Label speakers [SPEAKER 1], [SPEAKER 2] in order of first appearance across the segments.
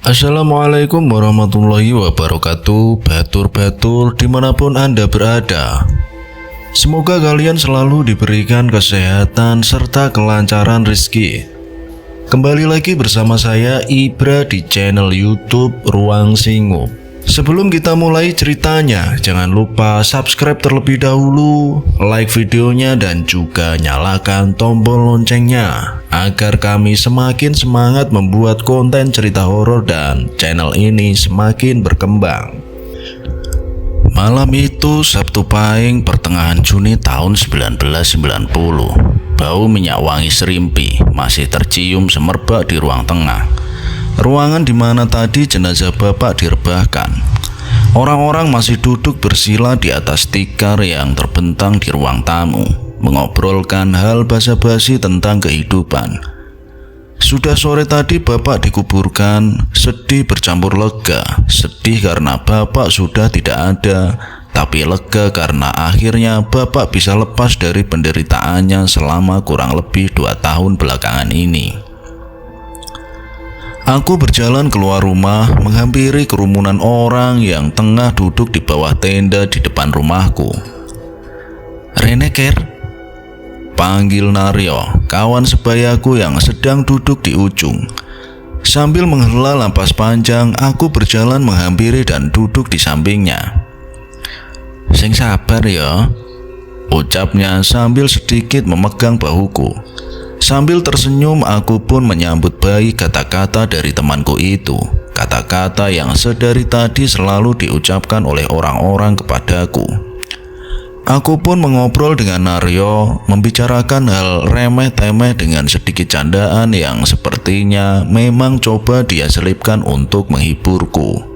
[SPEAKER 1] Assalamualaikum warahmatullahi wabarakatuh. Batur-batur dimanapun Anda berada, semoga kalian selalu diberikan kesehatan serta kelancaran rezeki. Kembali lagi bersama saya Ibra di channel YouTube Ruang Singup. Sebelum kita mulai ceritanya, jangan lupa subscribe terlebih dahulu, like videonya, dan juga nyalakan tombol loncengnya agar kami semakin semangat membuat konten cerita horor dan channel ini semakin berkembang. Malam itu Sabtu Pahing pertengahan Juni tahun 1990, bau minyak wangi serimpi masih tercium semerbak di ruang tengah. Ruangan di mana tadi jenazah bapak direbahkan. Orang-orang masih duduk bersila di atas tikar yang terbentang di ruang tamu, mengobrolkan hal basa-basi tentang kehidupan. Sudah sore tadi bapak dikuburkan, sedih bercampur lega. Sedih karena bapak sudah tidak ada, tapi lega karena akhirnya bapak bisa lepas dari penderitaannya selama kurang lebih 2 tahun belakangan ini. Aku berjalan keluar rumah, menghampiri kerumunan orang yang tengah duduk di bawah tenda di depan rumahku. "Rene, Ker," panggil Naryo, kawan sebayaku yang sedang duduk di ujung. Sambil menghela napas panjang, aku berjalan menghampiri dan duduk di sampingnya. "Sing sabar ya," ucapnya sambil sedikit memegang bahuku. Sambil tersenyum, aku pun menyambut baik kata-kata dari temanku itu. Kata-kata yang sedari tadi selalu diucapkan oleh orang-orang kepadaku. Aku pun mengobrol dengan Naryo, membicarakan hal remeh-temeh dengan sedikit candaan yang sepertinya memang coba dia selipkan untuk menghiburku.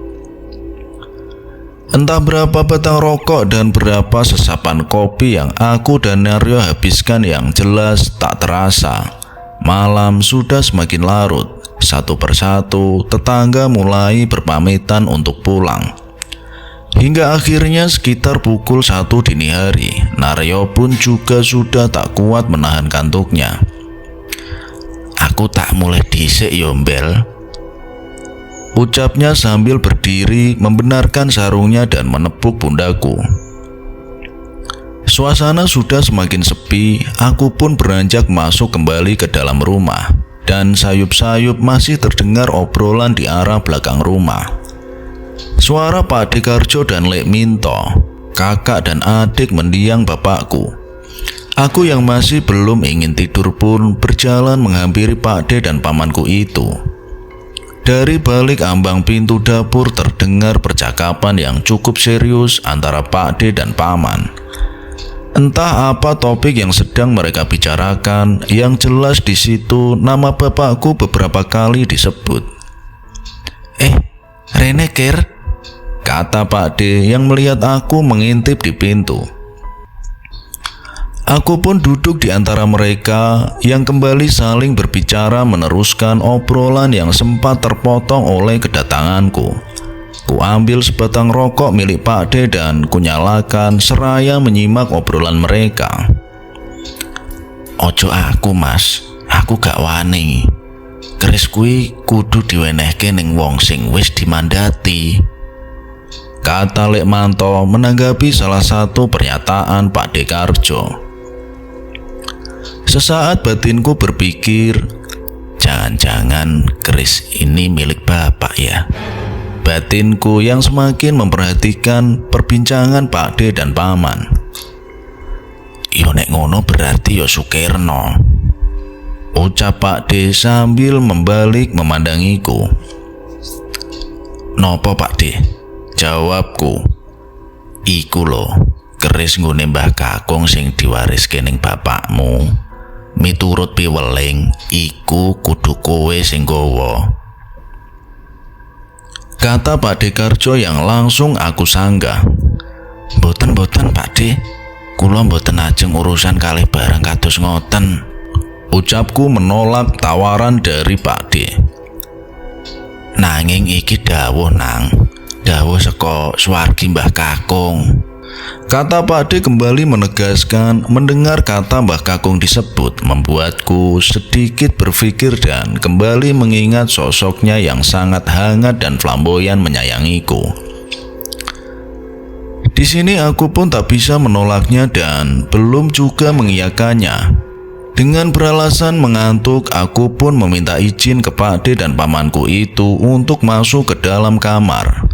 [SPEAKER 1] Entah berapa batang rokok dan berapa sesapan kopi yang aku dan Naryo habiskan, yang jelas tak terasa malam sudah semakin larut. Satu persatu tetangga mulai berpamitan untuk pulang. Hingga akhirnya sekitar pukul 1 dini hari, Naryo pun juga sudah tak kuat menahan kantuknya. "Aku tak mulai dhisik yo, Mbel," ucapnya sambil berdiri membenarkan sarungnya dan menepuk pundakku. Suasana sudah semakin sepi, aku pun beranjak masuk kembali ke dalam rumah, dan sayup-sayup masih terdengar obrolan di arah belakang rumah. Suara Pak Dekarjo dan Lek Minto, kakak dan adik mendiang bapakku. Aku yang masih belum ingin tidur pun berjalan menghampiri Pak De dan pamanku itu. Dari balik ambang pintu dapur terdengar percakapan yang cukup serius antara Pak De dan paman. Entah apa topik yang sedang mereka bicarakan, yang jelas di situ nama bapakku beberapa kali disebut. "Rene, Ker," kata Pak De yang melihat aku mengintip di pintu. Aku pun duduk di antara mereka yang kembali saling berbicara, meneruskan obrolan yang sempat terpotong oleh kedatanganku. Ku ambil sebatang rokok milik Pak De dan kunyalakan seraya menyimak obrolan mereka. "Ojo aku, Mas, aku gak wani. Keris kuwi kudu diwenehke ning wong sing wis dimandati," kata Lek Manto menanggapi salah satu pernyataan Pak Dekarjo. Sesaat batinku berpikir, jangan-jangan keris ini milik bapak ya. Batinku yang semakin memperhatikan perbincangan Pak De dan paman. "Yo nek ngono berarti yo Sukirno," ucap Pak De sambil membalik memandangiku. "Nopo Pak De?" jawabku. "Iku lho, keris nggone Mbah Kakung sing diwariske ning bapakmu. Miturut piweling, iku kudu kowe sing nggawa," kata Pak Dekarjo yang langsung aku sanggah. Boten Pak De, kula mboten ajeng urusan kalih barang kados ngoten," ucapku menolak tawaran dari Pak De. "Nanging iki dawuh nang, dawuh saka swargi Mbah Kakung. Kata Pak D kembali menegaskan mendengar kata Mbah Kakung disebut membuatku sedikit berpikir dan kembali mengingat sosoknya yang sangat hangat dan flamboyan menyayangiku. Di sini aku pun tak bisa menolaknya dan belum juga mengiyakannya. Dengan beralasan mengantuk, aku pun meminta izin ke Pak D dan pamanku itu untuk masuk ke dalam kamar.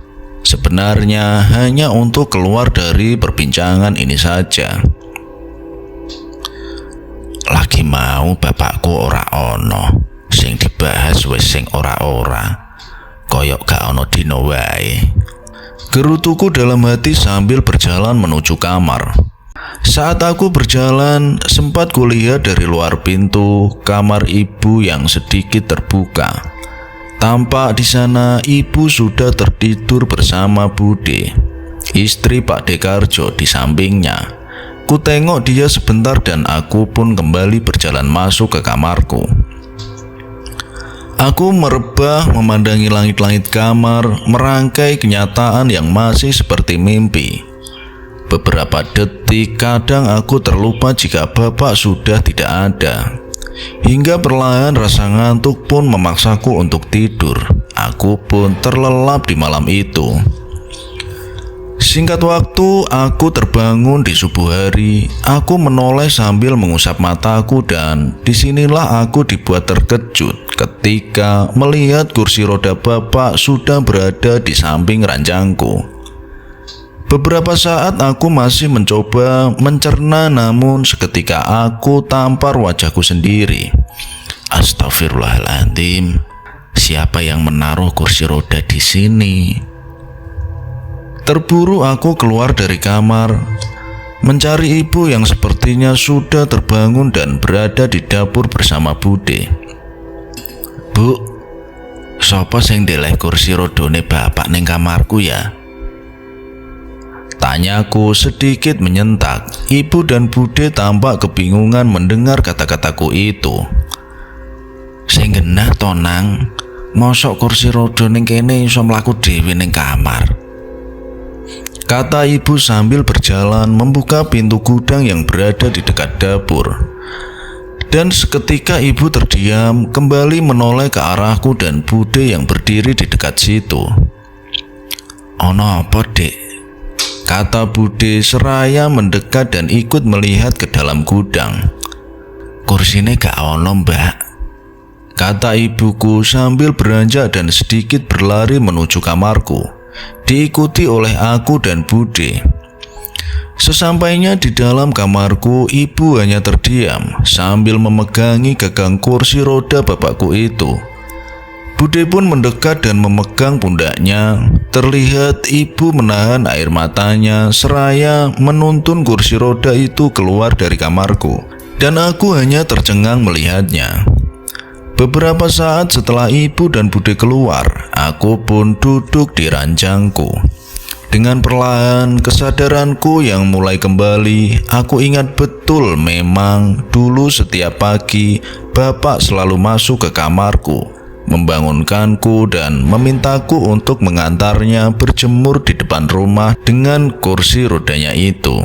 [SPEAKER 1] Sebenarnya hanya untuk keluar dari perbincangan ini saja. Lagi mau bapakku ora ono, sing dibahas wis sing ora-ora, koyok gak ono dino wae. Gerutuku dalam hati sambil berjalan menuju kamar. Saat aku berjalan, sempat kulihat dari luar pintu kamar ibu yang sedikit terbuka. Tampak di sana ibu sudah tertidur bersama Bude, istri Pak Dekarjo di sampingnya. Ku tengok dia sebentar dan aku pun kembali berjalan masuk ke kamarku. Aku merebah memandangi langit-langit kamar, merangkai kenyataan yang masih seperti mimpi. Beberapa detik kadang aku terlupa jika bapak sudah tidak ada. Hingga perlahan rasa ngantuk pun memaksaku untuk tidur. Aku pun terlelap di malam itu. Singkat waktu, aku terbangun di subuh hari. Aku menoleh sambil mengusap mataku dan disinilah aku dibuat terkejut ketika melihat kursi roda bapak sudah berada di samping ranjangku. Beberapa saat aku masih mencoba mencerna, namun seketika aku tampar wajahku sendiri. Astagfirullahaladzim, siapa yang menaruh kursi roda di sini? Terburu aku keluar dari kamar, mencari ibu yang sepertinya sudah terbangun dan berada di dapur bersama Bude. Bu, sapa sing ndeleh kursi rodone bapak ning kamarku ya? Tanyaku sedikit menyentak. Ibu dan Bude tampak kebingungan mendengar kata-kataku itu. Sing genah tonang, mosok kursi roda ning kene iso mlaku dhewe ning kamar, kata ibu sambil berjalan membuka pintu gudang yang berada di dekat dapur. Dan seketika ibu terdiam, kembali menoleh ke arahku dan Bude yang berdiri di dekat situ. Ono apa, Dek? Kata Bude seraya mendekat dan ikut melihat ke dalam gudang. Kursine gak ono, Mbak, kata ibuku sambil beranjak dan sedikit berlari menuju kamarku, diikuti oleh aku dan Bude. Sesampainya di dalam kamarku, ibu hanya terdiam sambil memegangi gagang kursi roda bapakku itu. Bude pun mendekat dan memegang pundaknya. Terlihat ibu menahan air matanya seraya menuntun kursi roda itu keluar dari kamarku, dan aku hanya tercengang melihatnya. Beberapa saat setelah ibu dan Bude keluar, aku pun duduk di ranjangku. Dengan perlahan kesadaranku yang mulai kembali, aku ingat betul memang dulu setiap pagi bapak selalu masuk ke kamarku, membangunkanku dan memintaku untuk mengantarnya berjemur di depan rumah dengan kursi rodanya itu.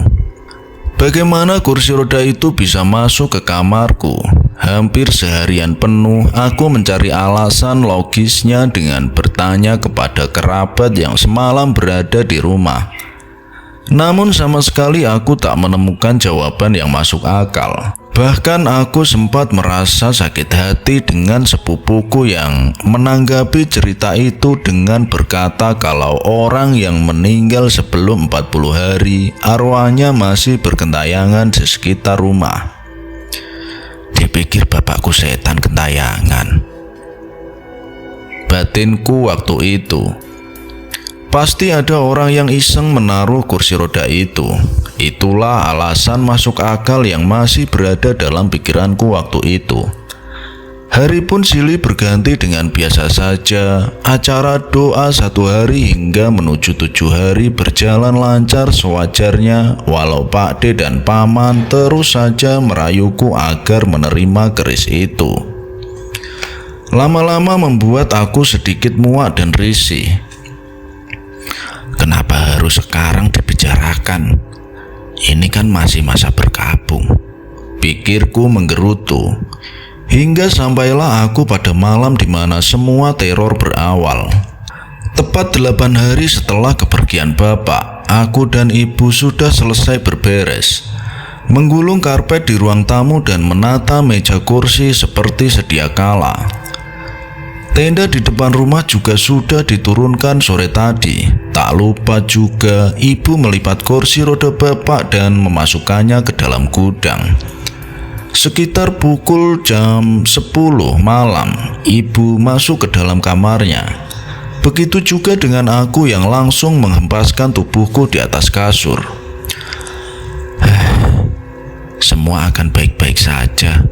[SPEAKER 1] Bagaimana kursi roda itu bisa masuk ke kamarku? Hampir seharian penuh aku mencari alasan logisnya dengan bertanya kepada kerabat yang semalam berada di rumah. Namun sama sekali aku tak menemukan jawaban yang masuk akal. Bahkan aku sempat merasa sakit hati dengan sepupuku yang menanggapi cerita itu dengan berkata kalau orang yang meninggal sebelum 40 hari arwahnya masih bergentayangan di sekitar rumah. Dipikir bapakku setan gentayangan, batinku waktu itu. Pasti ada orang yang iseng menaruh kursi roda itu. Itulah alasan masuk akal yang masih berada dalam pikiranku waktu itu. Hari pun silih berganti dengan biasa saja. Acara doa 1 hari hingga menuju 7 hari berjalan lancar sewajarnya, walau Pak D dan Paman terus saja merayuku agar menerima keris itu. Lama-lama membuat aku sedikit muak dan risih. Kenapa harus sekarang dibicarakan? Ini kan masih masa berkabung, pikirku menggerutu. Hingga sampailah aku pada malam di mana semua teror berawal. Tepat 8 hari setelah kepergian bapak, aku dan ibu sudah selesai berberes, menggulung karpet di ruang tamu dan menata meja kursi seperti sedia kala. Tenda di depan rumah juga sudah diturunkan sore tadi. Tak lupa juga ibu melipat kursi roda bapak dan memasukkannya ke dalam gudang. Sekitar pukul jam 10 malam, ibu masuk ke dalam kamarnya. Begitu juga dengan aku yang langsung menghempaskan tubuhku di atas kasur. Semua akan baik-baik saja,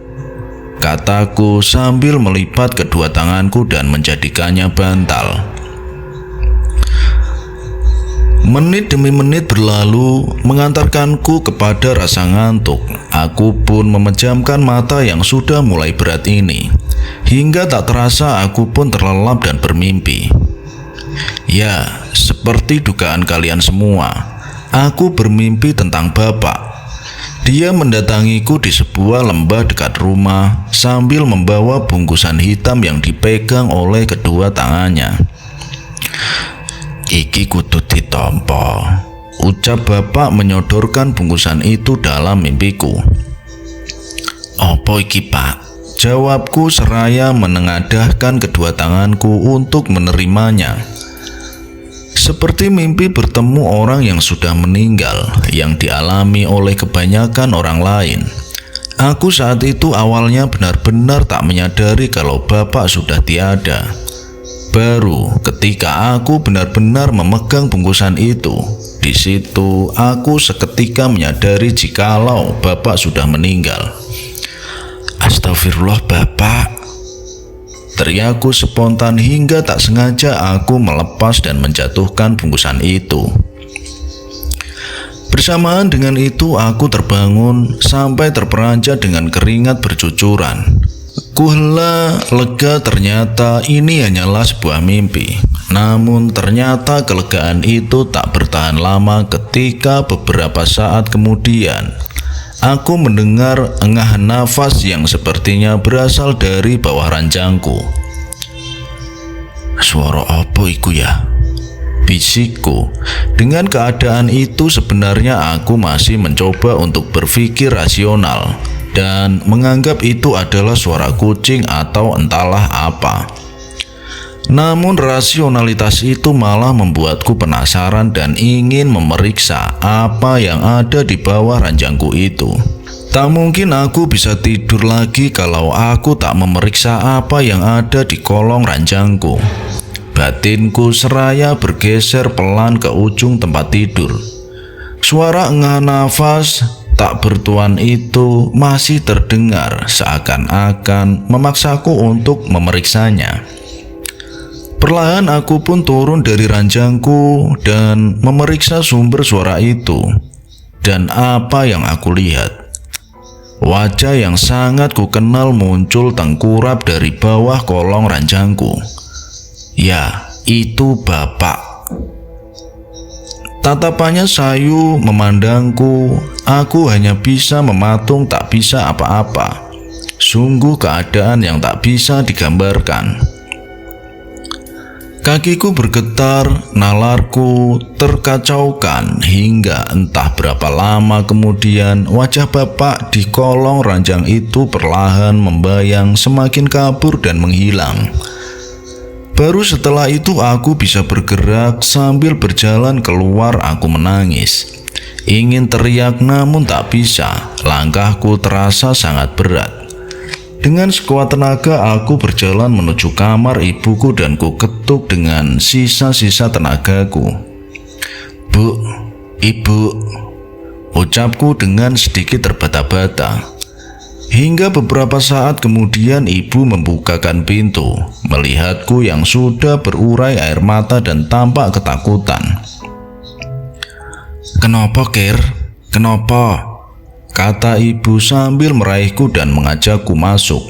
[SPEAKER 1] kataku sambil melipat kedua tanganku dan menjadikannya bantal. Menit demi menit berlalu mengantarkanku kepada rasa ngantuk. Aku pun memejamkan mata yang sudah mulai berat ini. Hingga tak terasa aku pun terlelap dan bermimpi. Ya, seperti dugaan kalian semua, aku bermimpi tentang bapak. Dia mendatangiku di sebuah lembah dekat rumah sambil membawa bungkusan hitam yang dipegang oleh kedua tangannya. Iki kudu ditompo, ucap bapak menyodorkan bungkusan itu dalam mimpiku. Opo iki pak? Jawabku seraya menengadahkan kedua tanganku untuk menerimanya. Seperti mimpi bertemu orang yang sudah meninggal, yang dialami oleh kebanyakan orang lain. Aku saat itu awalnya benar-benar tak menyadari kalau bapak sudah tiada. Baru ketika aku benar-benar memegang bungkusan itu, di situ aku seketika menyadari jikalau bapak sudah meninggal. Astagfirullah bapak, teriakku spontan hingga tak sengaja aku melepas dan menjatuhkan bungkusan itu. Bersamaan dengan itu aku terbangun sampai terperanjat dengan keringat bercucuran. Kuhela lega, ternyata ini hanyalah sebuah mimpi. Namun ternyata kelegaan itu tak bertahan lama ketika beberapa saat kemudian aku mendengar engahan nafas yang sepertinya berasal dari bawah ranjangku. Suara apa iku ya? Bisikku. Dengan keadaan itu sebenarnya aku masih mencoba untuk berpikir rasional dan menganggap itu adalah suara kucing atau entahlah apa. Namun rasionalitas itu malah membuatku penasaran dan ingin memeriksa apa yang ada di bawah ranjangku itu. Tak mungkin aku bisa tidur lagi kalau aku tak memeriksa apa yang ada di kolong ranjangku. Batinku seraya bergeser pelan ke ujung tempat tidur. Suara engahan nafas tak bertuan itu masih terdengar, seakan-akan memaksaku untuk memeriksanya. Perlahan aku pun turun dari ranjangku dan memeriksa sumber suara itu. Dan apa yang aku lihat? Wajah yang sangat kukenal muncul tengkurap dari bawah kolong ranjangku. Ya, itu bapak. Tatapannya sayu memandangku. Aku hanya bisa mematung, tak bisa apa-apa. Sungguh keadaan yang tak bisa digambarkan. Kakiku bergetar, nalarku terkacaukan hingga entah berapa lama kemudian wajah bapak di kolong ranjang itu perlahan membayang, semakin kabur dan menghilang. Baru setelah itu aku bisa bergerak. Sambil berjalan keluar aku menangis. Ingin teriak namun tak bisa. Langkahku terasa sangat berat. Dengan sekuat tenaga aku berjalan menuju kamar ibuku dan ku ketuk dengan sisa-sisa tenagaku. Bu, ibu, ucapku dengan sedikit terbata-bata. Hingga beberapa saat kemudian ibu membukakan pintu, melihatku yang sudah berurai air mata dan tampak ketakutan. Kenapa, Ker? Kenapa? Kata ibu sambil meraihku dan mengajakku masuk.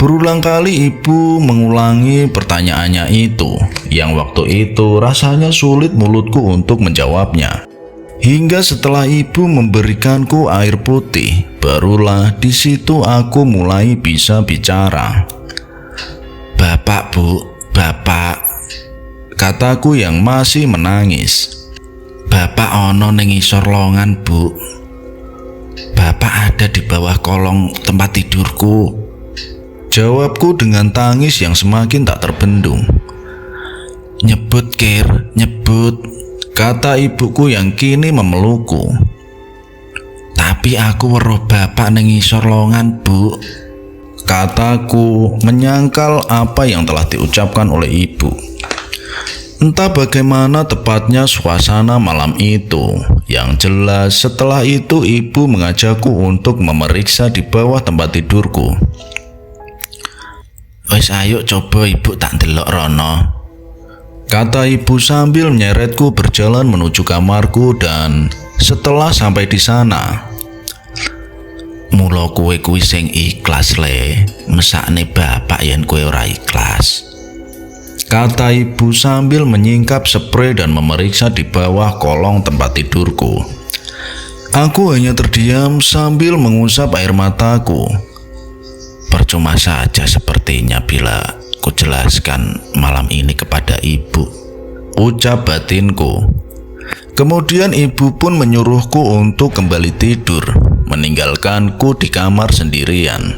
[SPEAKER 1] Berulang kali ibu mengulangi pertanyaannya itu, yang waktu itu rasanya sulit mulutku untuk menjawabnya. Hingga setelah ibu memberikanku air putih, barulah di situ aku mulai bisa bicara. "Bapak, Bu, Bapak," kataku yang masih menangis. "Bapak ono ning isor longan, Bu. Bapak ada di bawah kolong tempat tidurku," jawabku dengan tangis yang semakin tak terbendung. "Nyebut, Kir, nyebut," kata ibuku yang kini memelukku. "Tapi aku weruh bapak ning isor longan, Bu," kataku menyangkal apa yang telah diucapkan oleh ibu. Entah bagaimana tepatnya suasana malam itu. Yang jelas setelah itu ibu mengajakku untuk memeriksa di bawah tempat tidurku. "Wes ayo coba ibu tak ndelok rono," kata ibu sambil menyeretku berjalan menuju kamarku. Dan setelah sampai di sana, "Mula kowe kuwi sing ikhlas le, mesakne bapak yen kowe ora ikhlas," kata ibu sambil menyingkap spray dan memeriksa di bawah kolong tempat tidurku. Aku hanya terdiam sambil mengusap air mataku. Percuma saja sepertinya bila kujelaskan malam ini kepada ibu, ucap batinku. Kemudian ibu pun menyuruhku untuk kembali tidur, meninggalkanku di kamar sendirian.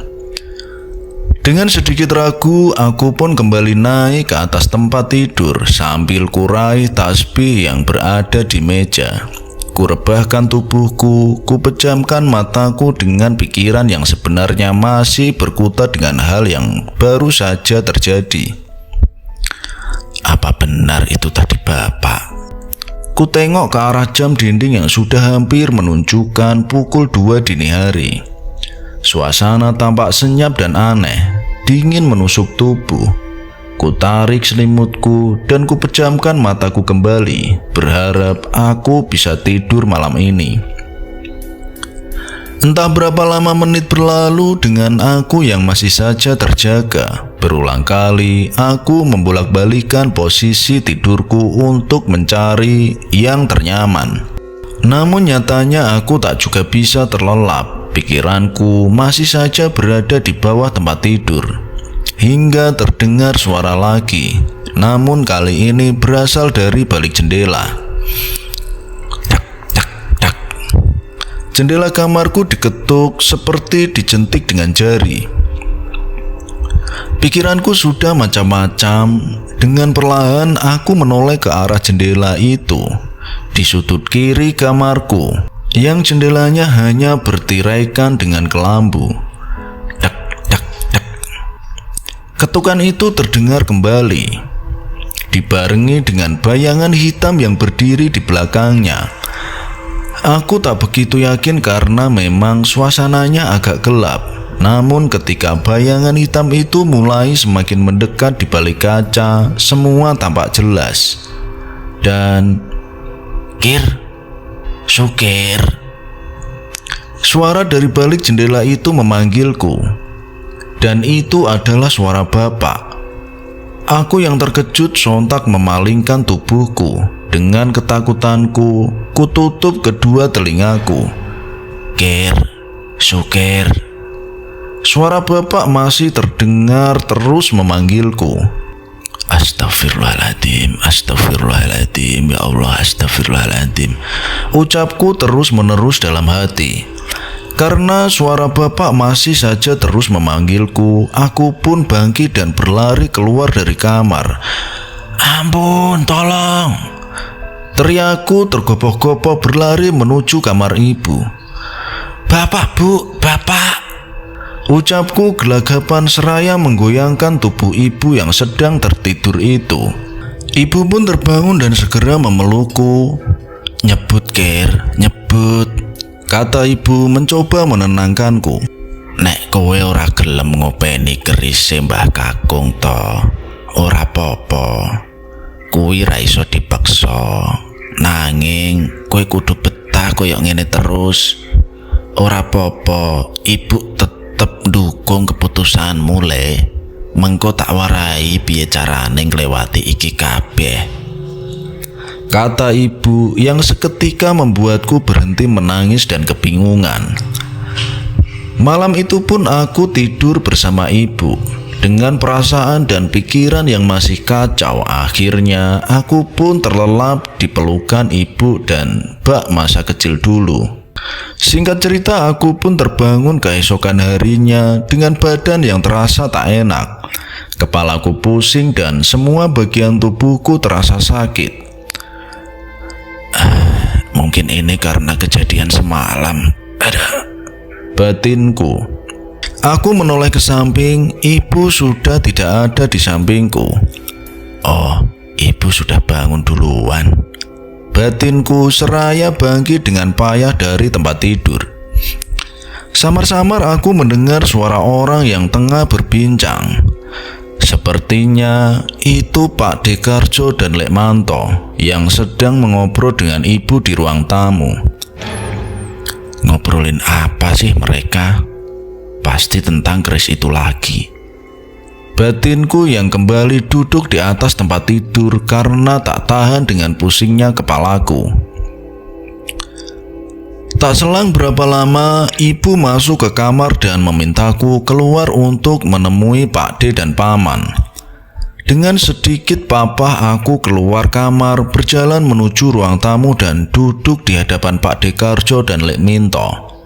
[SPEAKER 1] Dengan sedikit ragu, aku pun kembali naik ke atas tempat tidur sambil kurai tasbih yang berada di meja. Kurebahkan tubuhku, kupejamkan mataku dengan pikiran yang sebenarnya masih berkutat dengan hal yang baru saja terjadi. Apa benar itu tadi bapak? Ku tengok ke arah jam dinding yang sudah hampir menunjukkan pukul 2 dini hari. Suasana tampak senyap dan aneh, dingin menusuk tubuh. Ku tarik selimutku dan ku pejamkan mataku kembali, berharap aku bisa tidur malam ini. Entah berapa lama menit berlalu dengan aku yang masih saja terjaga. Berulang kali aku membolak-balikan posisi tidurku untuk mencari yang ternyaman. Namun nyatanya aku tak juga bisa terlelap. Pikiranku masih saja berada di bawah tempat tidur. Hingga terdengar suara lagi, namun kali ini berasal dari balik jendela. Tak, tak, tak. Jendela kamarku diketuk seperti dijentik dengan jari. Pikiranku sudah macam-macam. Dengan perlahan aku menoleh ke arah jendela itu. Di sudut kiri kamarku, yang jendelanya hanya bertiraikan dengan kelambu. Ketukan itu terdengar kembali, dibarengi dengan bayangan hitam yang berdiri di belakangnya. Aku tak begitu yakin karena memang suasananya agak gelap. Namun ketika bayangan hitam itu mulai semakin mendekat di balik kaca, semua tampak jelas. Dan "Kir, Sukir," suara dari balik jendela itu memanggilku. Dan itu adalah suara bapak. Aku yang terkejut sontak memalingkan tubuhku. Dengan ketakutanku, kututup kedua telingaku. "Kir, Sukir." Suara bapak masih terdengar terus memanggilku. "Astagfirullahaladzim, astagfirullahaladzim, ya Allah, astagfirullahaladzim," ucapku terus menerus dalam hati. Karena suara bapak masih saja terus memanggilku, aku pun bangkit dan berlari keluar dari kamar. "Ampun, tolong!" teriakku tergopoh-gopoh berlari menuju kamar ibu. "Bapak, Bu, bapak!" ucapku gelagapan seraya menggoyangkan tubuh ibu yang sedang tertidur itu. Ibu pun terbangun dan segera memelukku. "Nyebut, Kir, nyebut," kata ibu mencoba menenangkanku. "Nek kowe ora gelem ngopeni kerise Mbah Kakung to, ora popo. Kuwi ra iso dipaksa. Nanging kowe kudu betah koyo ngene terus. Ora popo, ibu tetep ndukung dukung keputusanmu, Le. Mengko tak warai piye carane nglewati iki kabeh, kata ibu yang seketika membuatku berhenti menangis dan kebingungan. Malam itu pun aku tidur bersama ibu dengan perasaan dan pikiran yang masih kacau. Akhirnya aku pun terlelap di pelukan ibu dan bak masa kecil dulu. Singkat cerita, aku pun terbangun keesokan harinya dengan badan yang terasa tak enak. Kepalaku pusing dan semua bagian tubuhku terasa sakit. Mungkin ini karena kejadian semalam, batinku. Aku menoleh ke samping, ibu sudah tidak ada di sampingku. Oh, ibu sudah bangun duluan, batinku seraya bangkit dengan payah dari tempat tidur. Samar-samar aku mendengar suara orang yang tengah berbincang. Sepertinya itu Pak Dekarjo dan Lek Manto yang sedang mengobrol dengan ibu di ruang tamu. Ngobrolin apa sih mereka? Pasti tentang keris itu lagi, batinku yang kembali duduk di atas tempat tidur karena tak tahan dengan pusingnya kepalaku. Tak selang berapa lama, ibu masuk ke kamar dan memintaku keluar untuk menemui Pak D dan Paman. Dengan sedikit papah aku keluar kamar, berjalan menuju ruang tamu dan duduk di hadapan Pak Dekarjo dan Lek Minto.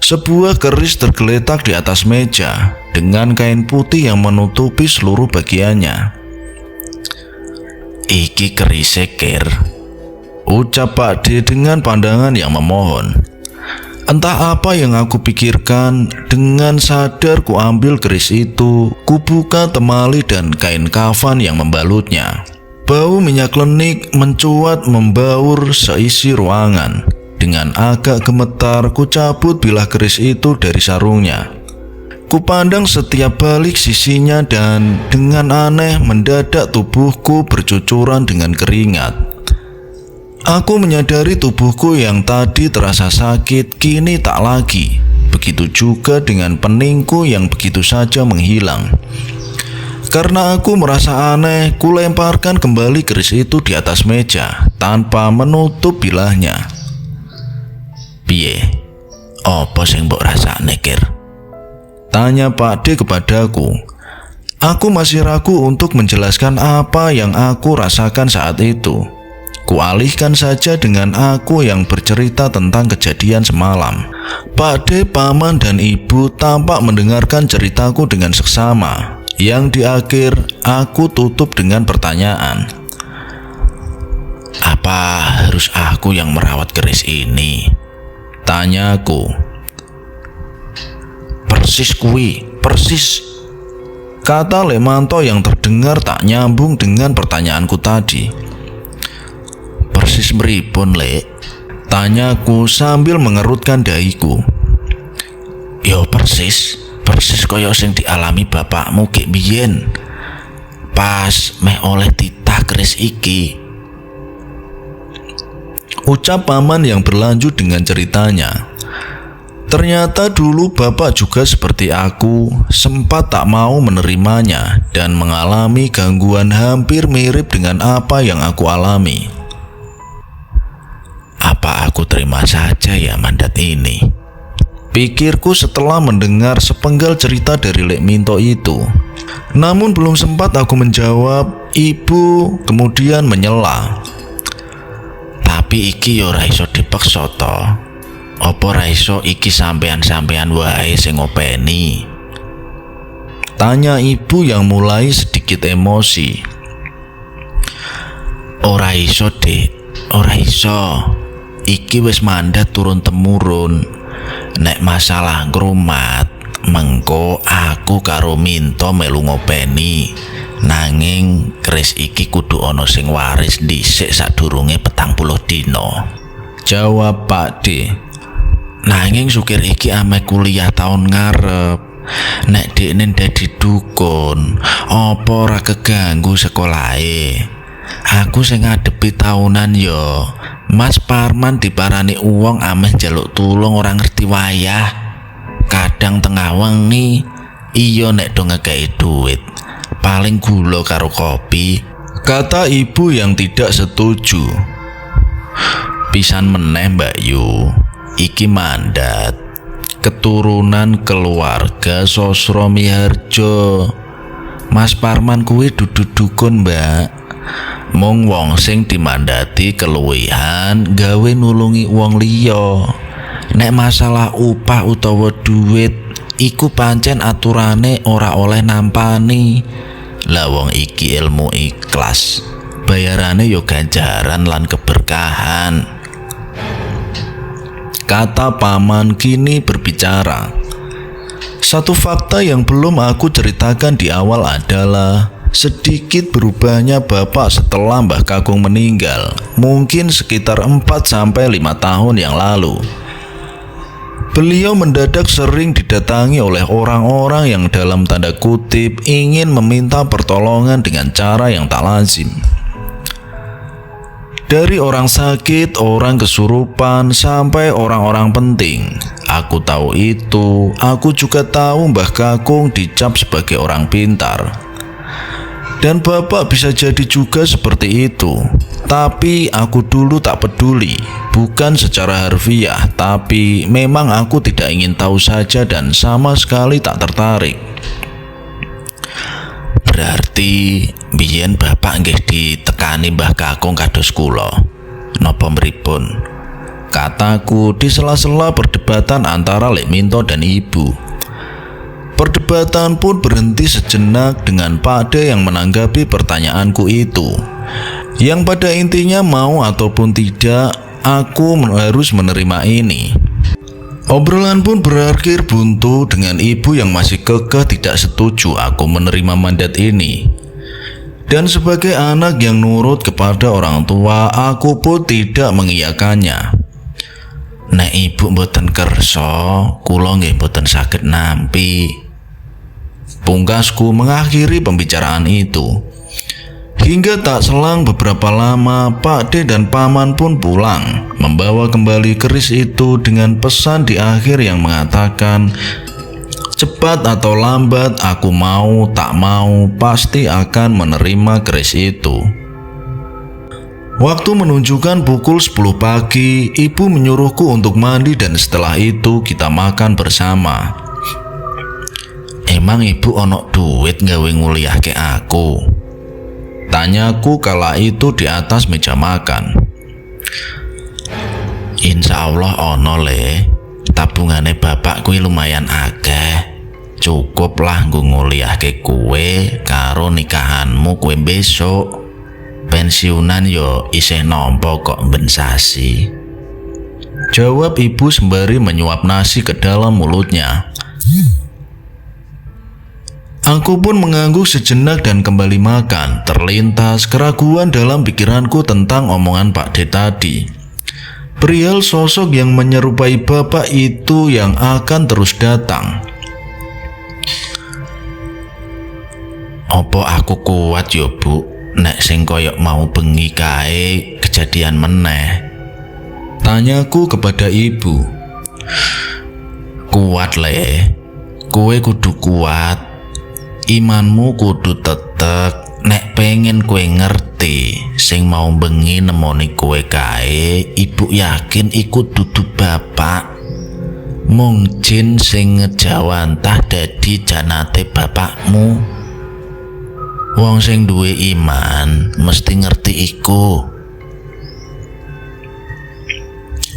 [SPEAKER 1] Sebuah keris tergeletak di atas meja dengan kain putih yang menutupi seluruh bagiannya. Iki keris Kir, ucap Pak D dengan pandangan yang memohon. Entah apa yang aku pikirkan, dengan sadar ku ambil keris itu, ku buka temali dan kain kafan yang membalutnya. Bau minyak lenik mencuat membaur seisi ruangan. Dengan agak gemetar, ku cabut bilah keris itu dari sarungnya. Ku pandang setiap balik sisinya dan dengan aneh mendadak tubuhku bercucuran dengan keringat. Aku menyadari tubuhku yang tadi terasa sakit kini tak lagi. Begitu juga dengan peningku yang begitu saja menghilang. Karena aku merasa aneh, ku lemparkan kembali keris itu di atas meja tanpa menutup bilahnya. Piye? Apa sing mbok rasakne, Kir? Tanya Pak D kepadaku. Aku masih ragu untuk menjelaskan apa yang aku rasakan saat itu. Kualihkan saja dengan aku yang bercerita tentang kejadian semalam. Pak D, Paman, dan Ibu tampak mendengarkan ceritaku dengan seksama. Yang di akhir aku tutup dengan pertanyaan. Apa harus aku yang merawat keris ini? Tanyaku. Persis kuwi, persis, kata Lek Manto yang terdengar tak nyambung dengan pertanyaanku tadi. Persis meripun, Lek? Tanyaku sambil mengerutkan dahiku. Yo persis kaya sing dialami bapakmu kek biyen pas meh oleh titah keris iki, ucap Paman yang berlanjut dengan ceritanya. Ternyata dulu bapak juga seperti aku, sempat tak mau menerimanya dan mengalami gangguan hampir mirip dengan apa yang aku alami. Apa aku terima saja ya mandat ini? Pikirku setelah mendengar sepenggal cerita dari Lek Minto itu. Namun belum sempat aku menjawab, ibu kemudian menyela. Tapi iki yo ora iso dipaksa to. Apa ora iso iki sampean-sampean wae sing ngopeni? Tanya ibu yang mulai sedikit emosi. Ora iso, Dik. Ora iso. Iki wis mandat turun temurun. Nek masalah ngrumat, mengko aku karo Minto melu ngopeni. Nanging keris iki kudu ana sing waris dhisik sadurunge 40 dina. Jawab Pak D. Nanging supir iki ame kuliah tahun ngarep. Nek dekne dadi dukun, apa ora keganggu sekolahe? Aku sing ngadepi tahunan yo. Mas Parman diparani uwong ameh njaluk tulung ora ngerti wayah. Kadang tengah wengi
[SPEAKER 2] Iya nek do ngekei duit, paling gula karo kopi,
[SPEAKER 1] kata ibu yang tidak setuju.
[SPEAKER 2] Pisan meneh Mbak Yu, iki mandat keturunan keluarga Sosro Miharjo. Mas Parman kuwi dudu dukun Mbak, mung wong sing dimandati keluwihan gawe nulungi wong liya. Nek masalah upah utawa duit iku pancen aturane ora oleh nampani. Lah wong iki ilmu ikhlas, bayarane yo ganjaran lan keberkahan.
[SPEAKER 1] Kata paman kini berbicara. Satu fakta yang belum aku ceritakan di awal adalah sedikit berubahnya bapak setelah Mbah Kakung meninggal, mungkin sekitar 4-5 tahun yang lalu. Beliau mendadak sering didatangi oleh orang-orang yang dalam tanda kutip ingin meminta pertolongan dengan cara yang tak lazim. Dari orang sakit, orang kesurupan, sampai orang-orang penting. Aku tahu itu. Aku juga tahu Mbah Kakung dicap sebagai orang pintar. Dan bapak bisa jadi juga seperti itu. Tapi aku dulu tak peduli. Bukan secara harfiah, tapi memang aku tidak ingin tahu saja dan sama sekali tak tertarik.
[SPEAKER 2] Berarti biyen bapak nggih ditekani Mbah Kakung kados kula. Napa mripun?
[SPEAKER 1] Kataku di sela-sela perdebatan antara Lek Minto dan ibu. Perdebatan pun berhenti sejenak dengan Pak De yang menanggapi pertanyaanku itu. Yang pada intinya mau ataupun tidak, aku harus menerima ini. Obrolan pun berakhir buntu dengan ibu yang masih kekeh tidak setuju aku menerima mandat ini. Dan sebagai anak yang nurut kepada orang tua, aku pun tidak mengiyakannya.
[SPEAKER 2] Nek ibu mboten kersa, kula nggih mboten saged nampi.
[SPEAKER 1] Pungkasku mengakhiri pembicaraan itu. Hingga tak selang beberapa lama, Pak De dan Paman pun pulang, membawa kembali keris itu dengan pesan di akhir yang mengatakan, cepat atau lambat, aku mau tak mau pasti akan menerima keris itu. Waktu menunjukkan pukul 10 pagi, ibu menyuruhku untuk mandi dan setelah itu kita makan bersama.
[SPEAKER 2] Emang ibu ono duit gawe nguliahke aku?
[SPEAKER 1] Tanyaku kala itu di atas meja makan.
[SPEAKER 2] Insya Allah ono Le, tabungane bapak kuwi lumayan akeh. Cukup lah nggo nguliahke kue karo nikahanmu kue besok. Pensiunan yo isih nampa kok ben sasi.
[SPEAKER 1] Jawab ibu sembari menyuap nasi ke dalam mulutnya. Aku pun mengangguk sejenak dan kembali makan. Terlintas keraguan dalam pikiranku tentang omongan Pak De tadi. Perihal sosok yang menyerupai bapak itu yang akan terus datang.
[SPEAKER 2] Opo aku kuat yo Bu, nek sing koyok mau bengi kae kejadian meneh?
[SPEAKER 1] Tanyaku kepada ibu.
[SPEAKER 2] Kuat Le, kowe kudu kuat. Imanmu kudu tetep. Nek pengen kowe ngerti, sing mau bengi nemoni kowe kae, ibu yakin iku dudu bapak. Mung jin sing ngejawantah dadi janate bapakmu. Wong sing duwe iman mesti ngerti iku.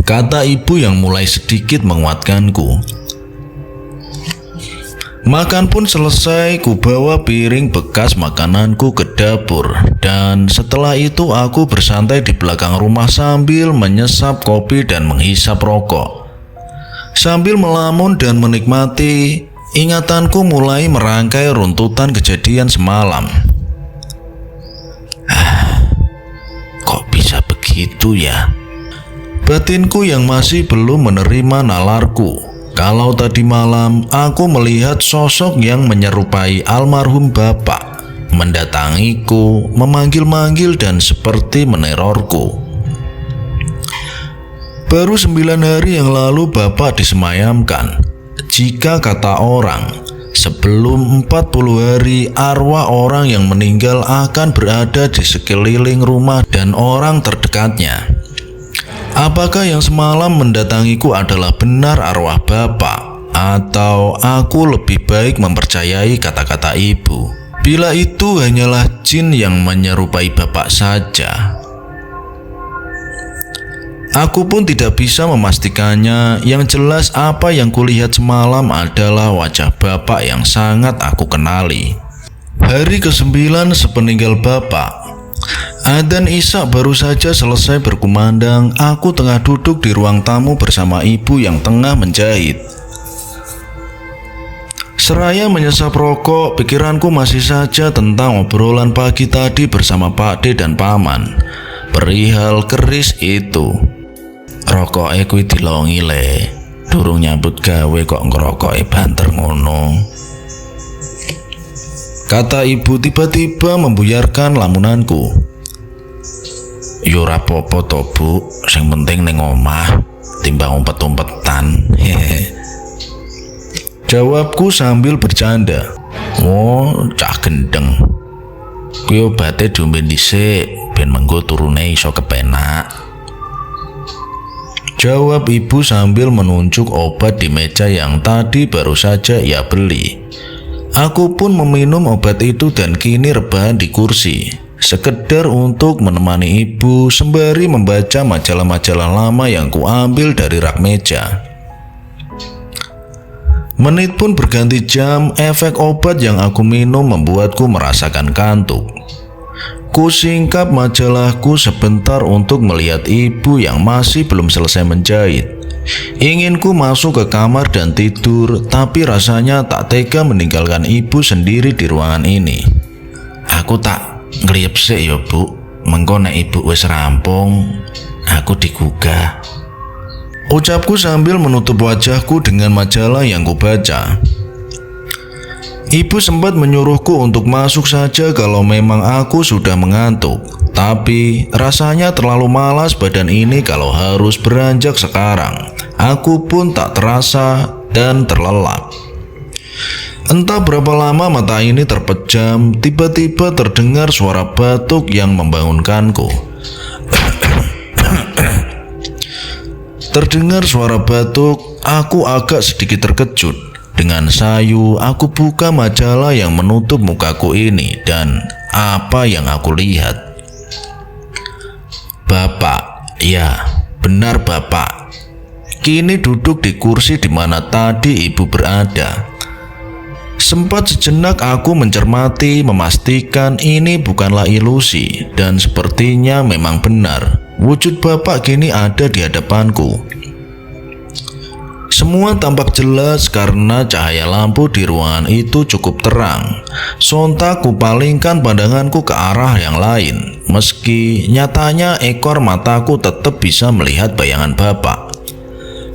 [SPEAKER 1] Kata ibu yang mulai sedikit menguatkanku. Makan pun selesai, ku bawa piring bekas makananku ke dapur. Dan setelah itu aku bersantai di belakang rumah sambil menyesap kopi dan menghisap rokok. Sambil melamun dan menikmati, ingatanku mulai merangkai runtutan kejadian semalam.
[SPEAKER 2] Kok bisa begitu ya?
[SPEAKER 1] Batinku yang masih belum menerima nalarku. Kalau tadi malam aku melihat sosok yang menyerupai almarhum bapak mendatangiku, memanggil-manggil dan seperti menerorku. Baru 9 hari yang lalu bapak disemayamkan. Jika kata orang, Sebelum 40 hari, arwah orang yang meninggal akan berada di sekeliling rumah dan orang terdekatnya. Apakah yang semalam mendatangiku adalah benar arwah bapak, atau aku lebih baik mempercayai kata-kata ibu? Bila itu hanyalah jin yang menyerupai bapak saja. Aku pun tidak bisa memastikannya. Yang jelas apa yang kulihat semalam adalah wajah bapak yang sangat aku kenali. Hari ke-9 sepeninggal bapak. Adzan Isya baru saja selesai berkumandang. Aku tengah duduk di ruang tamu bersama ibu yang tengah menjahit. Seraya menyesap rokok, pikiranku masih saja tentang obrolan pagi tadi bersama Pak D dan Paman perihal keris itu. Rokoke kuwi dilongi le, durung nyambut gawe kok ngerokoke banter ngono, kata ibu tiba-tiba membuyarkan lamunanku. Yo ora apa-apa to Bu, sing penting ning omah timbang umpet-umpetan. Jawabku sambil bercanda. Oh, cah gendeng. Kuwi obate diombe dhisik ben menggo turune iso kepenak. Jawab ibu sambil menunjuk obat di meja yang tadi baru saja ia beli. Aku pun meminum obat itu dan kini rebahan di kursi, sekedar untuk menemani ibu sembari membaca majalah-majalah lama yang kuambil dari rak meja. Menit pun berganti jam, efek obat yang aku minum membuatku merasakan kantuk. Kusingkap majalahku sebentar untuk melihat ibu yang masih belum selesai menjahit. Inginku masuk ke kamar dan tidur, tapi rasanya tak tega meninggalkan ibu sendiri di ruangan ini. Aku tak ngliyep sik ya Bu, mengko nek ibu wis rampung, aku digugah. Ucapku sambil menutup wajahku dengan majalah yang kubaca. Ibu sempat menyuruhku untuk masuk saja kalau memang aku sudah mengantuk. Tapi rasanya terlalu malas badan ini kalau harus beranjak sekarang. Aku pun tak terasa dan terlelap. Entah berapa lama mata ini terpejam, tiba-tiba terdengar suara batuk yang membangunkanku. Terdengar suara batuk, aku agak sedikit terkejut. Dengan sayu, aku buka majalah yang menutup mukaku ini dan apa yang aku lihat? Bapak, ya, benar Bapak. Kini duduk di kursi di mana tadi ibu berada. Sempat sejenak aku mencermati, memastikan ini bukanlah ilusi dan sepertinya memang benar. Wujud bapak kini ada di hadapanku. Semua tampak jelas karena cahaya lampu di ruangan itu cukup terang. Sontak kupalingkan pandanganku ke arah yang lain. Meski nyatanya ekor mataku tetap bisa melihat bayangan bapak.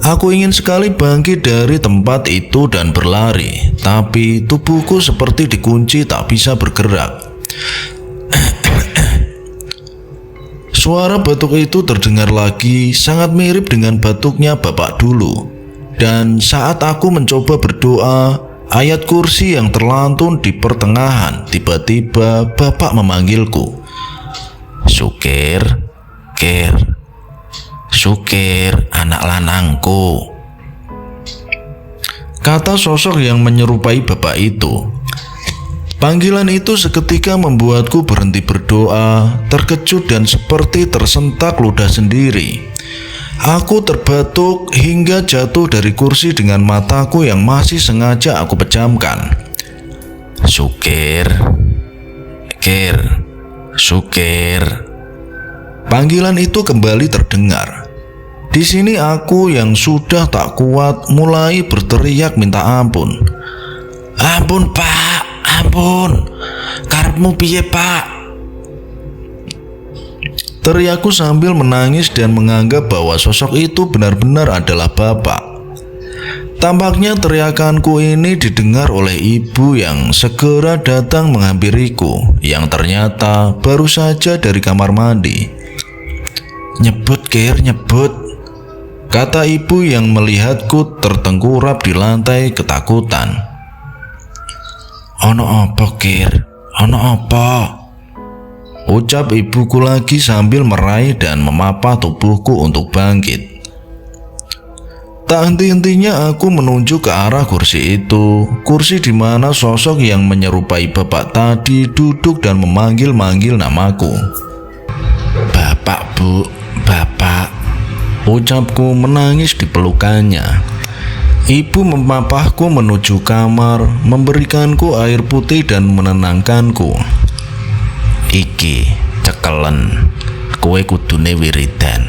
[SPEAKER 1] Aku ingin sekali bangkit dari tempat itu dan berlari, tapi tubuhku seperti dikunci tak bisa bergerak. Suara batuk itu terdengar lagi, sangat mirip dengan batuknya bapak dulu. Dan saat aku mencoba berdoa, ayat kursi yang terlantun di pertengahan, tiba-tiba bapak memanggilku. Sukir, Kir, Sukir, anak lanangku, kata sosok yang menyerupai bapak itu. Panggilan itu seketika membuatku berhenti berdoa, terkejut dan seperti tersentak ludah sendiri. Aku terbatuk hingga jatuh dari kursi dengan mataku yang masih sengaja aku pejamkan. Sukir, Kir, Sukir. Panggilan itu kembali terdengar. Di sini aku yang sudah tak kuat mulai berteriak minta ampun. Ampun Pak, ampun. Karepmu piye Pak? Teriakku sambil menangis dan menganggap bahwa sosok itu benar-benar adalah bapak. Tampaknya teriakanku ini didengar oleh ibu yang segera datang menghampiriku, yang ternyata baru saja dari kamar mandi. Nyebut Kir, nyebut, kata ibu yang melihatku tertengkurap di lantai ketakutan.
[SPEAKER 2] Ono apa, Kir? Ono apa?
[SPEAKER 1] Ucap ibuku lagi sambil meraih dan memapah tubuhku untuk bangkit. Tak henti-hentinya aku menunjuk ke arah kursi itu, kursi di mana sosok yang menyerupai bapak tadi duduk dan memanggil-manggil namaku.
[SPEAKER 2] Bapak, Bu, Bapak.
[SPEAKER 1] Ucapku menangis di pelukannya. Ibu memapahku menuju kamar, memberikanku air putih dan menenangkanku.
[SPEAKER 2] Iki cekelen, kowe kudune wiridan.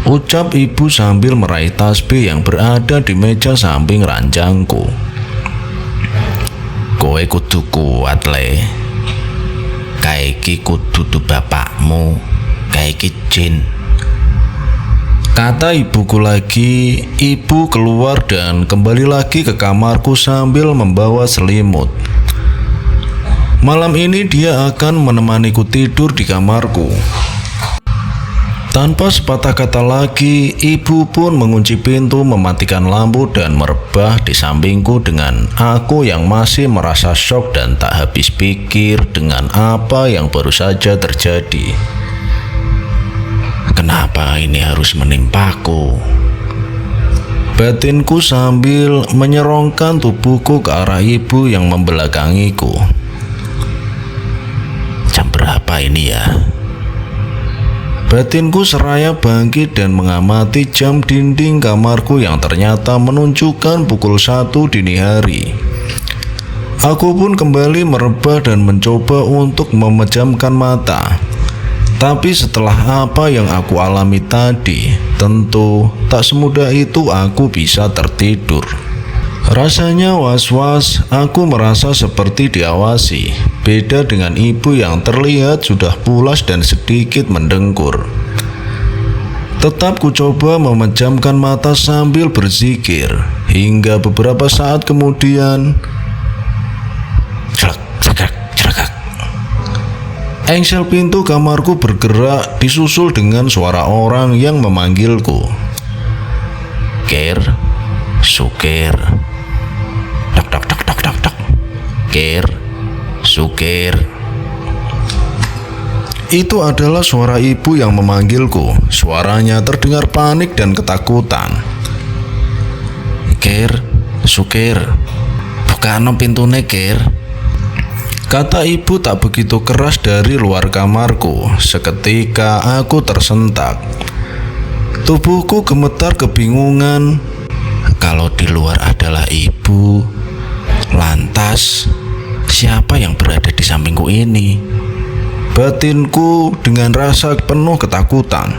[SPEAKER 1] Ucap ibu sambil meraih tasbih yang berada di meja samping ranjangku.
[SPEAKER 2] Kowe kudu kuat, Le. Kaiki kudu dudu bapakmu, kaiki jin.
[SPEAKER 1] Kata ibuku lagi. Ibu keluar dan kembali lagi ke kamarku sambil membawa selimut. Malam ini dia akan menemaniku tidur di kamarku. Tanpa sepatah kata lagi, ibu pun mengunci pintu, mematikan lampu dan merebah di sampingku dengan aku yang masih merasa syok dan tak habis pikir dengan apa yang baru saja terjadi.
[SPEAKER 2] Kenapa ini harus menimpaku?
[SPEAKER 1] Batinku sambil menyerongkan tubuhku ke arah ibu yang membelakangiku.
[SPEAKER 2] Jam berapa ini ya?
[SPEAKER 1] Batinku seraya bangkit dan mengamati jam dinding kamarku yang ternyata menunjukkan pukul 1 dini hari. Aku pun kembali merebah dan mencoba untuk memejamkan mata. Tapi setelah apa yang aku alami tadi, tentu tak semudah itu aku bisa tertidur. Rasanya was-was, aku merasa seperti diawasi. Beda dengan ibu yang terlihat sudah pulas dan sedikit mendengkur. Tetap ku coba memejamkan mata sambil berzikir. Hingga beberapa saat kemudian,
[SPEAKER 2] cerak.
[SPEAKER 1] engsel pintu kamarku bergerak disusul dengan suara orang yang memanggilku.
[SPEAKER 2] Kir, Sukir. Dok. Kir, Sukir.
[SPEAKER 1] Itu adalah suara ibu yang memanggilku. Suaranya terdengar panik dan ketakutan.
[SPEAKER 2] Kir, Sukir. Bukano pintune, Kir.
[SPEAKER 1] Kata ibu tak begitu keras dari luar kamarku. Seketika aku tersentak. Tubuhku gemetar kebingungan.
[SPEAKER 2] Kalau di luar adalah ibu, lantas siapa yang berada di sampingku ini?
[SPEAKER 1] Batinku dengan rasa penuh ketakutan.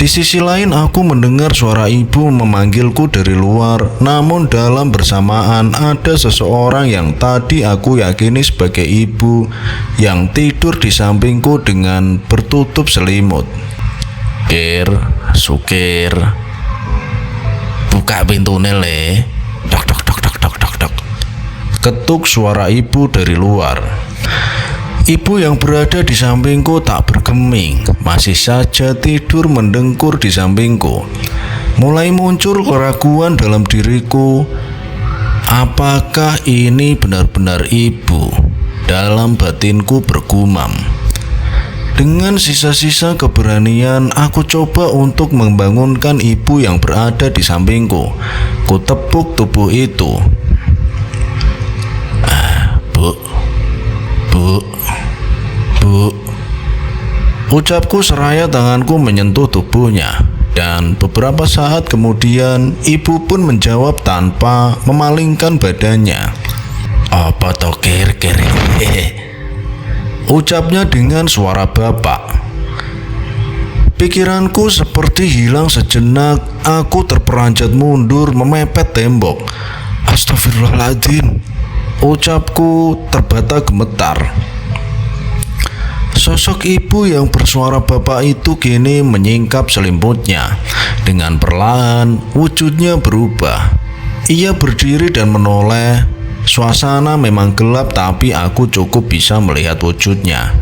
[SPEAKER 1] Di sisi lain aku mendengar suara ibu memanggilku dari luar. Namun dalam bersamaan ada seseorang yang tadi aku yakini sebagai ibu yang tidur di sampingku dengan bertutup selimut.
[SPEAKER 2] Kir, Sukir. Buka pintune, Le. Dok.
[SPEAKER 1] Ketuk suara ibu dari luar. Ibu yang berada di sampingku tak bergeming, masih saja tidur mendengkur di sampingku. Mulai muncul keraguan dalam diriku. Apakah ini benar-benar ibu? Dalam batinku bergumam. Dengan sisa-sisa keberanian, aku coba untuk membangunkan ibu yang berada di sampingku. Ku tepuk tubuh itu. Bu. Ucapku seraya tanganku menyentuh tubuhnya. Dan beberapa saat kemudian, ibu pun menjawab tanpa memalingkan badannya.
[SPEAKER 2] Apa to, Kir?
[SPEAKER 1] Ucapnya dengan suara bapak. Pikiranku seperti hilang sejenak. Aku terperanjat mundur memepet tembok. Astagfirullahaladzim. Ucapku terbata gemetar. Sosok ibu yang bersuara bapak itu kini menyingkap selimutnya. Dengan perlahan, wujudnya berubah. Ia berdiri dan menoleh. Suasana memang gelap, tapi aku cukup bisa melihat wujudnya.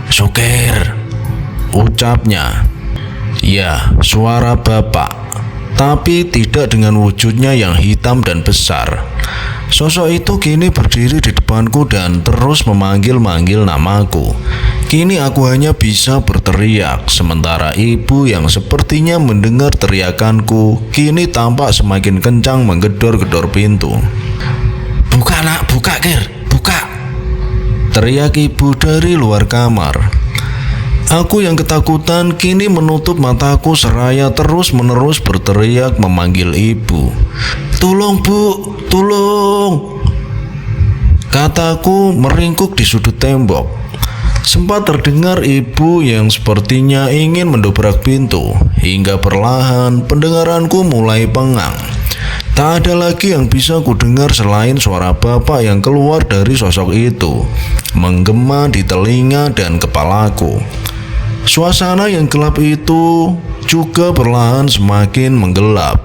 [SPEAKER 2] Sukir,
[SPEAKER 1] ucapnya. Ya, suara bapak, tapi tidak dengan wujudnya yang hitam dan besar. Sosok itu kini berdiri di depanku dan terus memanggil-manggil namaku. Kini aku hanya bisa berteriak, sementara ibu yang sepertinya mendengar teriakanku kini tampak semakin kencang menggedor-gedor pintu.
[SPEAKER 2] "Buka nak, buka Ger, buka!"
[SPEAKER 1] teriak ibu dari luar kamar. Aku yang ketakutan kini menutup mataku seraya terus-menerus berteriak memanggil ibu. "Tolong bu, tolong!" kataku meringkuk di sudut tembok. Sempat terdengar ibu yang sepertinya ingin mendobrak pintu, hingga perlahan pendengaranku mulai pengang. Tak ada lagi yang bisa kudengar selain suara bapak yang keluar dari sosok itu, menggema di telinga dan kepalaku. Suasana yang gelap itu juga perlahan semakin menggelap,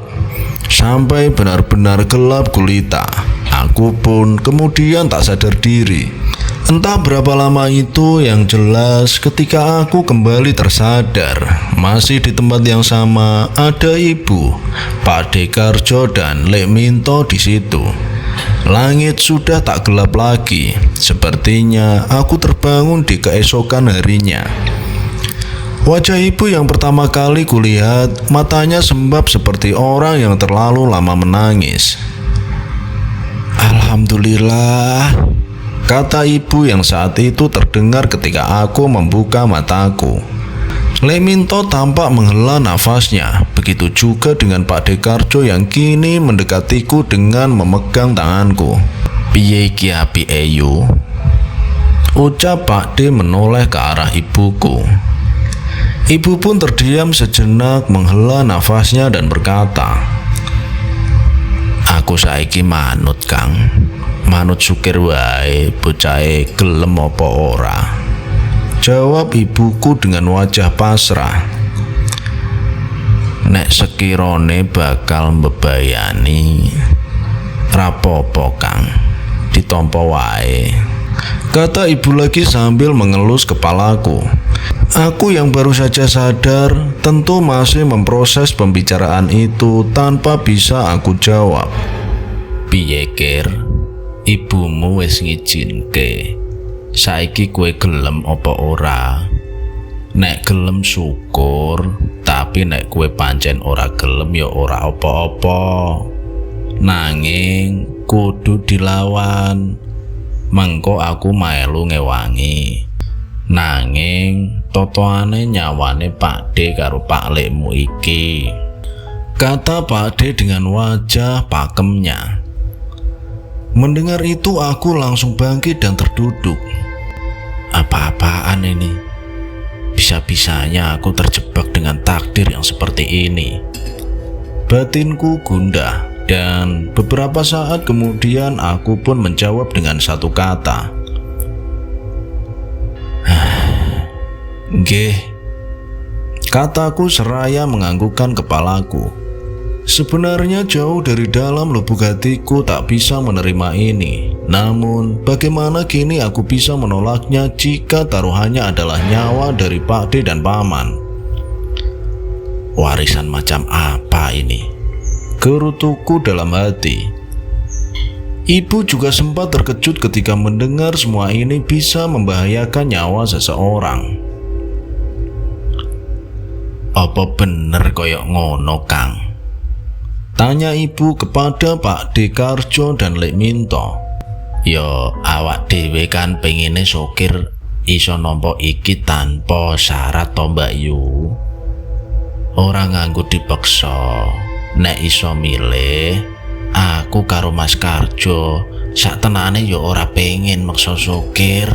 [SPEAKER 1] sampai benar-benar gelap gulita. Aku pun kemudian tak sadar diri. Entah berapa lama itu, yang jelas ketika aku kembali tersadar, masih di tempat yang sama ada ibu, Pak Dekarjo dan Lek Minto di situ. Langit sudah tak gelap lagi. Sepertinya aku terbangun di keesokan harinya. Wajah ibu yang pertama kali kulihat, matanya sembab seperti orang yang terlalu lama menangis. "Alhamdulillah," kata ibu yang saat itu terdengar ketika aku membuka mataku. Lek Minto tampak menghela nafasnya, begitu juga dengan Pak Dekarjo yang kini mendekatiku dengan memegang tanganku.
[SPEAKER 2] "Piye iki apike Yu?"
[SPEAKER 1] ucap Pak D menoleh ke arah ibuku. Ibu pun terdiam sejenak, menghela nafasnya dan berkata,
[SPEAKER 2] "Aku saiki manut Kang, manut sukir wae, bocahe gelem apa ora,"
[SPEAKER 1] jawab ibuku dengan wajah pasrah.
[SPEAKER 2] "Nek sekirane bakal mbebayani, rapopo Kang, ditampa wae,"
[SPEAKER 1] kata ibu lagi sambil mengelus kepalaku. Aku yang baru saja sadar tentu masih memproses pembicaraan itu tanpa bisa aku jawab.
[SPEAKER 2] "Piye Ger, ibumu wis ngizinke. Saiki kue gelem apa ora? Nek gelem syukur, tapi nek kue pancen ora gelem ya ora apa-apa. Nanging kudu dilawan. Mengko aku melu ngewangi. Nanging totoane nyawane Pak D karo Pak Lekmu iki," kata Pak D dengan wajah pakemnya. Mendengar itu aku langsung bangkit dan terduduk. Apa-apaan ini? Bisa-bisanya aku terjebak dengan takdir yang seperti ini. Batinku gundah, dan beberapa saat kemudian aku pun menjawab dengan satu kata, "Nggih," kataku seraya menganggukkan kepalaku. Sebenarnya jauh dari dalam lubuk hatiku tak bisa menerima ini. Namun bagaimana kini aku bisa menolaknya jika taruhannya adalah nyawa dari Pak D dan Paman? Warisan macam apa ini? Gerutuku dalam hati. Ibu juga sempat terkejut ketika mendengar semua ini bisa membahayakan nyawa seseorang. "Apa bener koyok ngono Kang?" tanya ibu kepada Pak Dekarjo dan Lek Minto. "Ya awak dhewe kan pengine sokir iso nampa iki tanpa syarat to Mbak Yu. Ora nganggo dipeksa. Nek iso milih, aku karo Mas Karjo sak tenane ya ora pengen maksa sokir.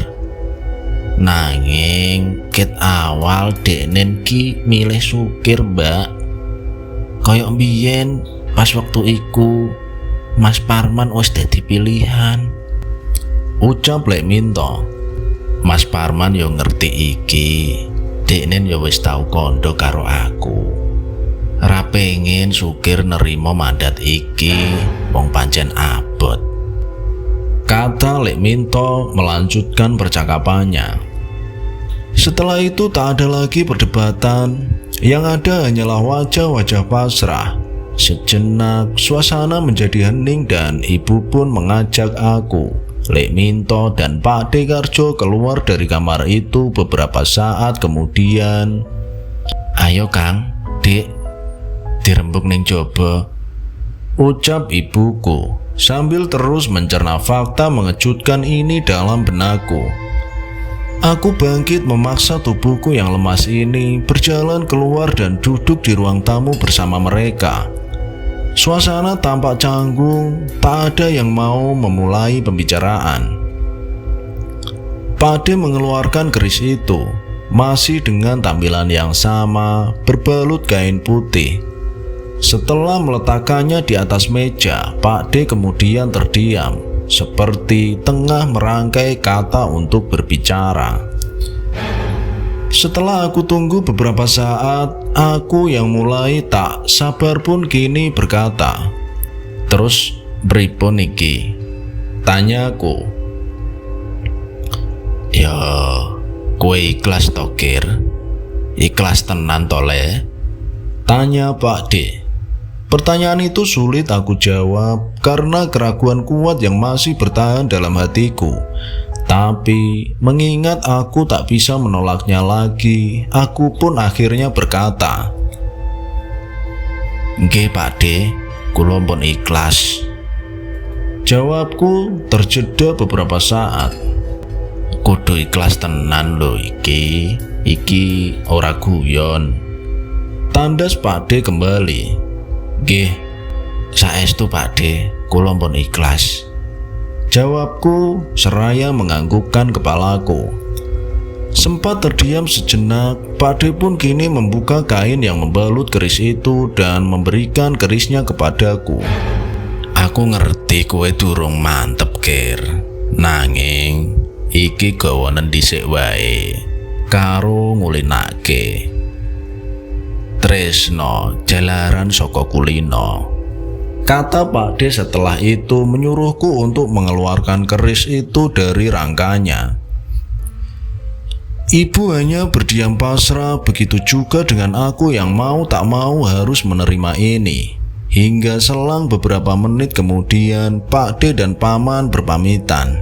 [SPEAKER 2] Nanging ket awal deknen ki milih sukir Mbak. Koyok mbiyen pas waktu iku Mas Parman wis dadi pilihan," ucap Lek Minto. "Mas Parman yo ngerti iki, deknen yo wis tau kondo karo aku. Ra pengen sukir nerima mandat iki, wong pancen abot," kata Lek Minto melanjutkan percakapannya. Setelah itu tak ada lagi perdebatan. Yang ada hanyalah wajah-wajah pasrah.
[SPEAKER 1] Sejenak suasana menjadi hening dan ibu pun mengajak aku, Lek Minto dan Pak Dekarjo keluar dari kamar itu beberapa saat kemudian.
[SPEAKER 2] Ayo Kang, Dik, dirembuk ning jaba,
[SPEAKER 1] ucap ibuku sambil terus mencerna fakta mengejutkan ini dalam benakku. Aku bangkit memaksa tubuhku yang lemas ini berjalan keluar dan duduk di ruang tamu bersama mereka. Suasana tampak canggung, tak ada yang mau memulai pembicaraan. Pak De mengeluarkan keris itu, masih dengan tampilan yang sama, berbalut kain putih. Setelah meletakkannya di atas meja, Pak De kemudian terdiam, seperti tengah merangkai kata untuk berbicara. Setelah aku tunggu beberapa saat, aku yang mulai tak sabar pun kini berkata,
[SPEAKER 2] "Terus pripun iki?"
[SPEAKER 1] tanyaku.
[SPEAKER 2] "Ya, kowe ikhlas to, Kir? Ikhlas tenan to, Le?"
[SPEAKER 1] tanya Pak D. Pertanyaan itu sulit aku jawab karena keraguan kuat yang masih bertahan dalam hatiku. Tapi mengingat aku tak bisa menolaknya lagi, aku pun akhirnya berkata,
[SPEAKER 2] "Nggih Pak D, kula pun ikhlas."
[SPEAKER 1] Jawabku terjeda beberapa saat.
[SPEAKER 2] "Kudu ikhlas tenan lho iki ora guyon."
[SPEAKER 1] Tandas Pak D kembali.
[SPEAKER 2] "Nggih, saestu Pak D, kula pun ikhlas."
[SPEAKER 1] Jawabku seraya menganggukkan kepalaku. Sempat terdiam sejenak, Pak D pun kini membuka kain yang membalut keris itu dan memberikan kerisnya kepadaku.
[SPEAKER 2] "Aku ngerti kowe durung mantep, Kir. Nanging iki gawanen dhisik wae karo ngulinake tresno jalaran saka kulino," kata Pak D setelah itu menyuruhku untuk mengeluarkan keris itu dari rangkanya. Ibu hanya berdiam pasrah, begitu juga dengan aku yang mau tak mau harus menerima ini. Hingga selang beberapa menit kemudian Pak D dan Paman berpamitan.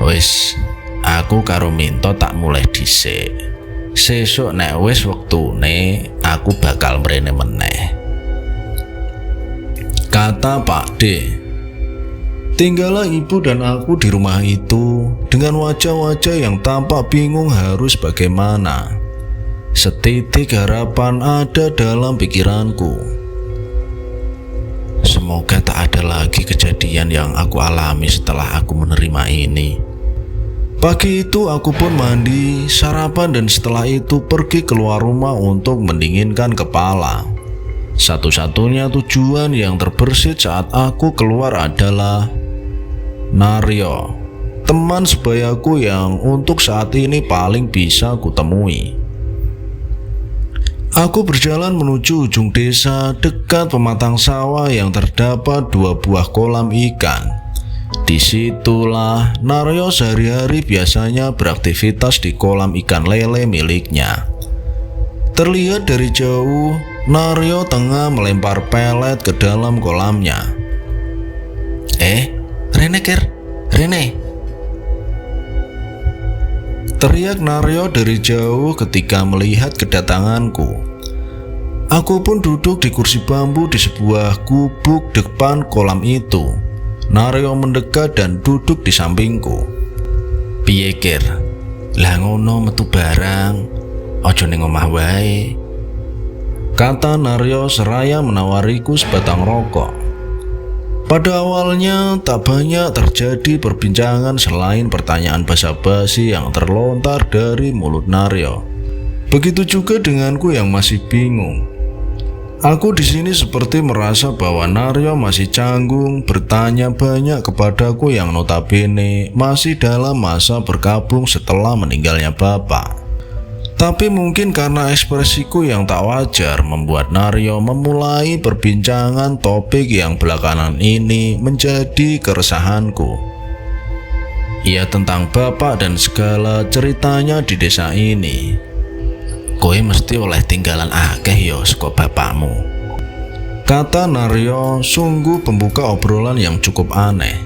[SPEAKER 2] "Wis, aku karo Minto tak mulai dhisik. Sesuk nek wis wektune aku bakal mrene meneh,"
[SPEAKER 1] kata Pak D. Tinggallah ibu dan aku di rumah itu dengan wajah-wajah yang tampak bingung harus bagaimana. Setitik harapan ada dalam pikiranku.
[SPEAKER 2] Semoga tak ada lagi kejadian yang aku alami setelah aku menerima ini.
[SPEAKER 1] Pagi itu aku pun mandi, sarapan dan setelah itu pergi keluar rumah untuk mendinginkan kepala. Satu-satunya tujuan yang terbersit saat aku keluar adalah Naryo, teman sebayaku yang untuk saat ini paling bisa kutemui. Aku berjalan menuju ujung desa dekat pematang sawah yang terdapat 2 buah kolam ikan. Disitulah Naryo sehari-hari biasanya beraktivitas di kolam ikan lele miliknya. Terlihat dari jauh, Naryo tengah melempar pelet ke dalam kolamnya.
[SPEAKER 2] Rene Kir, Rene!"
[SPEAKER 1] teriak Naryo dari jauh ketika melihat kedatanganku. Aku pun duduk di kursi bambu di sebuah gubuk depan kolam itu. Naryo mendekat dan duduk di sampingku.
[SPEAKER 2] "Piye Kir? Lah ngono metu barang, aja ning omah wae,"
[SPEAKER 1] kata Naryo seraya menawariku sebatang rokok. Pada awalnya tak banyak terjadi perbincangan selain pertanyaan basa-basi yang terlontar dari mulut Naryo. Begitu juga denganku yang masih bingung. Aku di sini seperti merasa bahwa Naryo masih canggung bertanya banyak kepadaku yang notabene masih dalam masa berkabung setelah meninggalnya bapak. Tapi mungkin karena ekspresiku yang tak wajar membuat Naryo memulai perbincangan topik yang belakangan ini menjadi keresahanku. Ia tentang bapak dan segala ceritanya di desa ini.
[SPEAKER 2] "Kowe mesti oleh tinggalan akeh yo saka bapakmu,"
[SPEAKER 1] Kata Naryo sungguh pembuka obrolan yang cukup aneh.